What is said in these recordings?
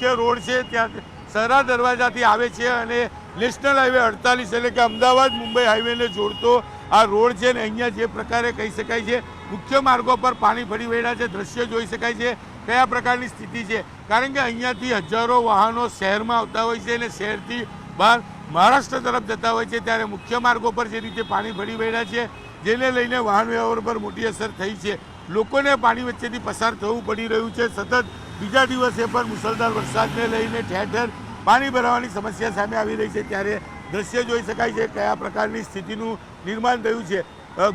મુખ્ય રોડ છે ત્યાં સરા દરવાજાથી આવે છે અને નેશનલ હાઈવે 48 એટલે કે અમદાવાદ મુંબઈ હાઈવેને જોડતો આ રોડ છે ને અહીંયા જે પ્રકારે કહી શકાય છે મુખ્ય માર્ગો પર પાણી ફરી વળ્યા છે. દ્રશ્ય જોઈ શકાય છે કયા પ્રકારની સ્થિતિ છે, કારણ કે અહીંયાથી હજારો વાહનો શહેરમાં આવતા હોય છે અને શહેરથી બહાર મહારાષ્ટ્ર તરફ જતા હોય છે, ત્યારે મુખ્ય માર્ગો પર જે રીતે પાણી ફરી વળ્યા છે જેને લઈને વાહન વ્યવહાર પર મોટી અસર થઈ છે. લોકોને પાણી વચ્ચેથી પસાર થવું પડી રહ્યું છે. સતત બીજા દિવસે પણ મુસળધાર વરસાદને લઈને ઠેર ઠેર પાણી ભરાવાની સમસ્યા સામે આવી રહી છે, ત્યારે દ્રશ્ય જોઈ શકાય છે કયા પ્રકારની સ્થિતિનું નિર્માણ થયું છે.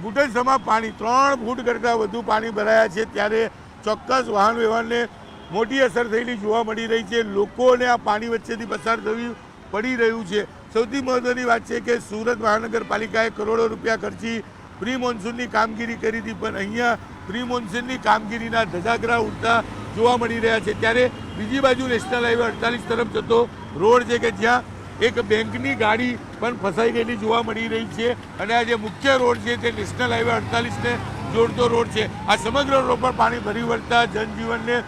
ઘૂંટણસમાં પાણી 3 ફૂટ કરતાં વધુ પાણી ભરાયા છે, ત્યારે ચોક્કસ વાહન વ્યવહારને મોટી અસર થયેલી જોવા મળી રહી છે. લોકોને આ પાણી વચ્ચેથી પસાર થવું પડી રહ્યું છે. સૌથી મહત્ત્વની વાત છે કે સુરત મહાનગરપાલિકાએ કરોડો રૂપિયા ખર્ચી પ્રી મોન્સૂનની કામગીરી કરી હતી, પણ અહીંયા પ્રી મોન્સૂનની કામગીરીના ધજાગરા ઉડતા જોવા મળી રહ્યા છે. ત્યારે બીજી બાજુ નેશનલ હાઈવે 48 તરફ જતો રોડ છે કે જ્યાં એક બેંકની ગાડી પણ ફસાઈ ગયેલી જોવા મળી રહી છે અને આ જે મુખ્ય રોડ છે તે નેશનલ હાઈવે 48ને જોડતો રોડ છે. આ સમગ્ર રોડ પર પાણી ભરી વળતા જનજીવનને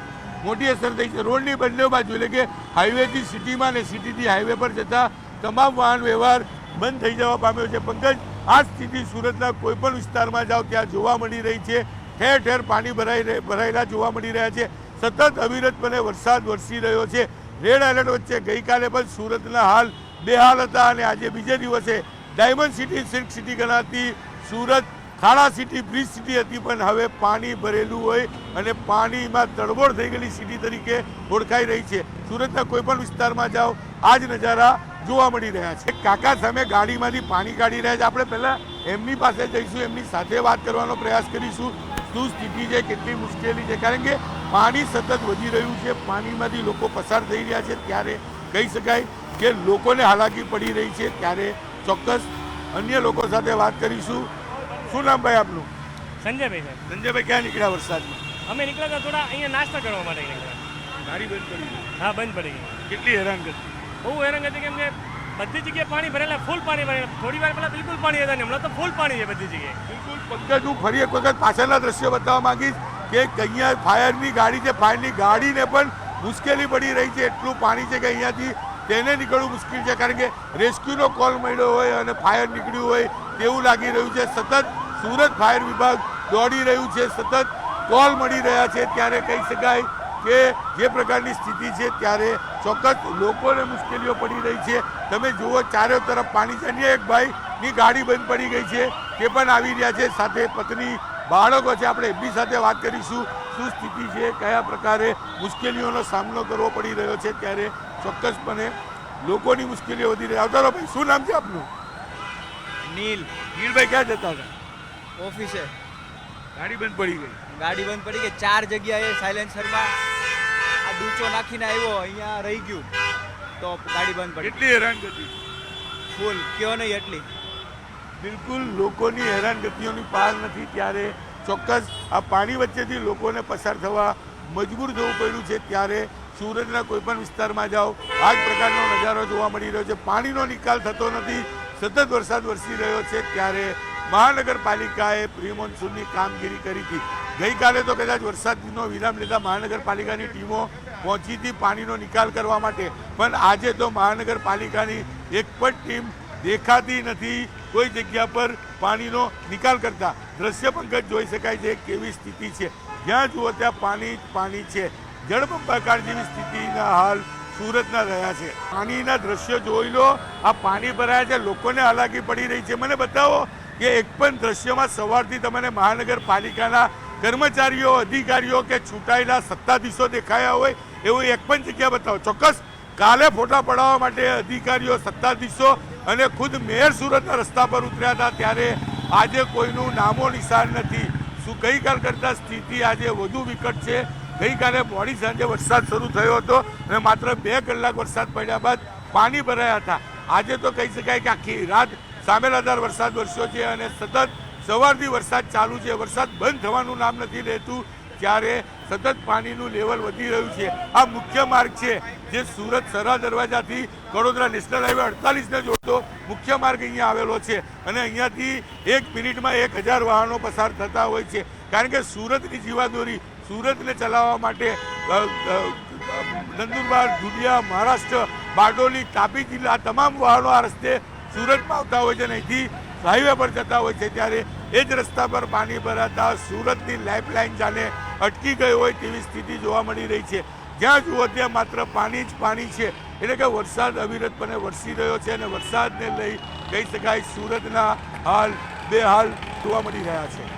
મોટી અસર થઈ છે. રોડની બંને બાજુ એટલે કે હાઈવેથી સિટીમાં અને સિટીથી હાઈવે પર જતા તમામ વાહન વ્યવહાર બંધ થઈ જવા પામ્યો છે. પંકજ, આ સ્થિતિ સુરતના કોઈ પણ વિસ્તારમાં જાઓ ત્યાં જોવા મળી રહી છે. ઠેર ઠેર પાણી ભરાયેલા જોવા મળી રહ્યા છે. સતત અવિરતપણે વરસાદ વરસી રહ્યો છે. રેડ એલર્ટ વચ્ચે ગઈકાલે પણ સુરતના હાલ બેહાલ હતા અને આજે બીજે દિવસે ડાયમંડ સિટી, સિલ્ક સિટી ગણાતી સુરત ખાડા સિટી, બ્રિજ સિટી હતી, પણ હવે પાણી ભરેલું હોય અને પાણીમાં તડબોળ થઈ ગયેલી સિટી તરીકે ઓળખાઈ રહી છે. સુરતના કોઈ પણ વિસ્તારમાં જાઓ આ જ નજારા જોવા મળી રહ્યા છે. કાકા સામે ગાડીમાંથી પાણી કાઢી રહ્યા છે. આપણે પહેલાં એમની પાસે જઈશું, એમની સાથે વાત કરવાનો પ્રયાસ કરીશું. શું સ્થિતિ છે, કેટલી મુશ્કેલી છે, કારણ કે પાણી સતત વધી રહ્યું છે, પાણીમાંથી લોકો પસાર થઈ રહ્યા છે, ત્યારે કહી શકાય કે લોકોને હાલાકી પડી રહી છે. ત્યારે ચોક્કસ અન્ય લોકો સાથે વાત કરીશું. શું નામ ભાઈ આપનું? સંજયભાઈ સાહેબ. સંજયભાઈ, ક્યાં નીકળ્યા વરસાદમાં? અમે નીકળ્યા હતા થોડા અહીંયા નાસ્તા કરવા માટે નીકળ્યા. ગાડી બંધ પડી ગઈ? હા, બંધ પડી ગઈ. કેટલી હેરાન કરતી? બહુ હેરાન હતી, કેમ કે બધી જગ્યાએ પાણી ભરેલા, ફૂલ પાણી ભરેલા. થોડી વાર પહેલાં બિલકુલ પાણી હતા ને હમણાં તો ફૂલ પાણી છે બધી જગ્યાએ. બિલકુલ. પંકજ, હું ફરી એક વખત પાછળના દ્રશ્યો બતાવવા માંગીશ કે અહીંયા ફાયરની ગાડી છે, ફાયરની ગાડીને પણ મુશ્કેલી પડી રહી છે. એટલું પાણી છે કે અહીંયાથી તેને નીકળવું મુશ્કેલ છે, કારણ કે રેસ્ક્યુનો કોલ મળ્યો હોય અને ફાયર નીકળ્યું હોય તેવું લાગી રહ્યું છે. સતત સુરત ફાયર વિભાગ દોડી રહ્યું છે, સતત કોલ મળી રહ્યા છે, ત્યારે કહી શકાય કે જે પ્રકારની સ્થિતિ છે ત્યારે ચોક્કસ લોકોને મુશ્કેલીઓ પડી રહી છે. તમે જુઓ ચારે તરફ પાણી છે. અન્ય એક ભાઈની ગાડી બંધ પડી ગઈ છે, તે પણ આવી રહ્યા છે, સાથે પત્ની, બાળકો છે. આપણે એમની સાથે વાત કરીશું શું સ્થિતિ છે, કયા પ્રકારે મુશ્કેલીઓનો સામનો કરવો પડી રહ્યો છે, ત્યારે ચોક્કસપણે લોકોની મુશ્કેલીઓ વધી રહી. આવતારો ભાઈ, શું નામ છે આપનું? નીલભાઈ, ક્યાં જતા હતા? ઓફિસે. ગાડી બંધ પડી ગઈ? ગાડી બંધ પડી ગઈ. 4 જગ્યાએ સાયલેન્સરમાં આ ડૂચો નાખીને આવ્યો, અહીંયા રહી ગયું તો ગાડી બંધ પડી. કેટલી હેરાનગતિ? ફૂલ કયો નહીં એટલી. બિલકુલ, લોકોની હેરાનગતિઓની પાર નથી, ત્યારે ચોક્કસ આ પાણી વચ્ચેથી લોકોને પસાર થવા મજબૂર થવું પડ્યું છે. ત્યારે સુરતના કોઈ પણ વિસ્તારમાં જાઓ આ જ પ્રકારનો નજારો જોવા મળી રહ્યો છે. પાણીનો નિકાલ થતો નથી, સતત વરસાદ વરસી રહ્યો છે. ત્યારે મહાનગરપાલિકાએ પ્રી મોન્સૂનની કામગીરી કરી હતી. ગઈકાલે તો કદાચ વરસાદનો વિરામ લેતા મહાનગરપાલિકાની ટીમો પહોંચી હતી પાણીનો નિકાલ કરવા માટે, પણ આજે તો મહાનગરપાલિકાની એક પણ ટીમ દેખાતી નથી કોઈ જગ્યા પર પાણીનો નિકાલ કરતા. દ્રશ્ય પંકજ જોઈ શકાય છે કેવી સ્થિતિ છે. જ્યાં જુઓ ત્યાં પાણી જ પાણી છે. જળબંબાકાર જેવી સ્થિતિના હાલ સુરતના રહ્યા છે. પાણીના દ્રશ્યો જોઈ લો, આ પાણી ભરાયા છે, લોકોને હાલાકી પડી રહી છે. મને બતાવો કે એક પણ દ્રશ્યમાં સવારથી તમને મહાનગરપાલિકાના કર્મચારીઓ, અધિકારીઓ કે છૂટાયેલા સત્તાધીશો દેખાયા હોય એવું એક પણ જગ્યા બતાવો. ચોક્કસ કાલે ફોટા પડાવવા માટે અધિકારીઓ, સત્તાધીશો અને ખુદ મેયર સુરતના રસ્તા પર ઉતર્યા હતા, ત્યારે આજે કોઈનું નામો નિશાન નથી. શું ગઈકાલ કરતાં સ્થિતિ આજે વધુ વિકટ છે? ગઈકાલે મોડી સાંજે વરસાદ શરૂ થયો હતો અને માત્ર 2 કલાક વરસાદ પડ્યા બાદ પાણી ભરાયા હતા. આજે તો કહી શકાય કે આખી રાત સામેલાદાર વરસાદ વરસ્યો છે અને સતત સવારથી વરસાદ ચાલુ છે. વરસાદ બંધ થવાનું નામ નથી લેતું, ત્યારે સતત પાણીનું લેવલ વધી રહ્યું છે. આ મુખ્ય માર્ગ છે જે સુરત સરા દરવાજાથી વડોદરા નેશનલ હાઈવે 48ને જોડતો મુખ્ય માર્ગ અહીંયા આવેલો છે અને અહીંયાથી 1 મિનિટમાં 1000 વાહનો પસાર થતા હોય છે, કારણ કે સુરતની જીવાદોરી, સુરતને ચલાવવા માટે નંદુરબાર, ધુલિયા, મહારાષ્ટ્ર, બારડોલી, તાપી જિલ્લા તમામ વાહનો આ રસ્તે સુરતમાં આવતા હોય છે અને અહીંથી હાઈવે પર જતા હોય છે, ત્યારે એ જ રસ્તા પર પાણી ભરાતા સુરતની લાઇફલાઇન જાણે અટકી ગઈ હોય તેવી સ્થિતિ જોવા મળી રહી છે. જ્યાં જુઓ ત્યાં માત્ર પાણી જ પાણી છે, એટલે કે વરસાદ અવિરતપણે વરસી રહ્યો છે અને વરસાદને લઈ કહી શકાય સુરતના હાલ બેહાલ જોવા મળી રહ્યા છે.